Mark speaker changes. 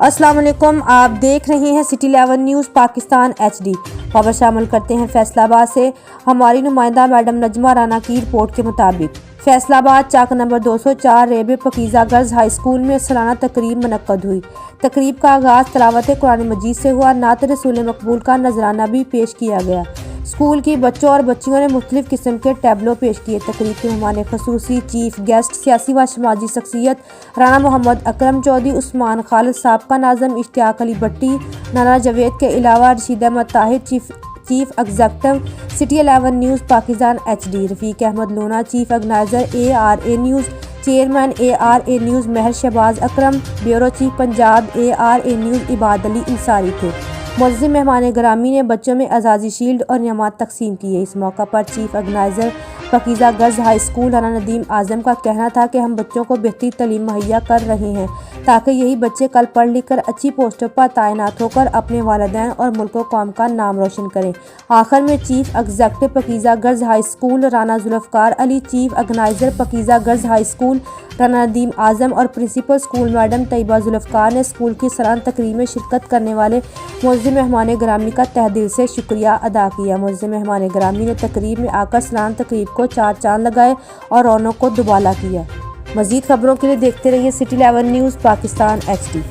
Speaker 1: अस्सलाम वालेकुम, आप देख रहे हैं सिटी 11 न्यूज़ पाकिस्तान HD। खबर शामिल करते हैं फैसलाबाद से। हमारी नुमाइंदा मैडम नजमा राना की रिपोर्ट के मुताबिक फैसलाबाद चाक number 204 रेबे Pakeezah girls high school में सालाना तकरीब मुनक्कद हुई। तकरीब का आगाज़ तिलावत कुरान मजीद से हुआ। नात रसूल मकबूल का नजराना भी पेश किया गया। स्कूल की बच्चों और बच्चियों ने मुख्तलिफ किस्म के टैबलो पेश किए। तकरीब के मेहमान खसूसी चीफ गेस्ट सियासी व समाजी शख्सियत राना मोहम्मद अकरम चौधरी, उस्मान खालिद, साबका नाज़िम इश्तियाक अली भट्टी, नाना जावेद के अलावा Rashid Ahmad Tahir chief executive city 11 news Pakistan HD, Rafiq Ahmad Lona chief organiser ARA news, chairman ARA news Mehar Shahbaz Akram, bureau chief Punjab ARA news Ibad Ali Insari थे। मुअज़्ज़िम मेहमान ग्रामी ने बच्चों में एजाज़ी शील्ड और इनामात तकसीम किए। इस मौका पर chief organiser Pakeeza girls high school Rana Nadeem Azam का कहना था कि हम बच्चों को बेहतरीन तालीम मुहैया कर रहे हैं ताकि यही बच्चे कल पढ़ लिख कर अच्छी पोस्टों पर तैनात होकर अपने वालिदैन और मुल्क व कौम का नाम रोशन करें। आखिर में chief executive Pakeeza girls high school Rana Zulfiqar Ali, chief organiser Pakeeza girls high school Rana Nadeem Azam और principal school madam Tayyaba Zulfiqar ने स्कूल की सालाना तकरीब में शिरकत करने वाले मुअज़्ज़िम मेहमान ग्रामी का तहे दिल से शुक्रिया अदा किया। मुअज़्ज़िम मेहमान ग्रामी ने तकरीब में आकर सालाना तकरीब को चार चांद लगाए और रौनक को दुबाला किया। मज़ीद खबरों के लिए देखते रहिए सिटी 11 न्यूज़ पाकिस्तान HD।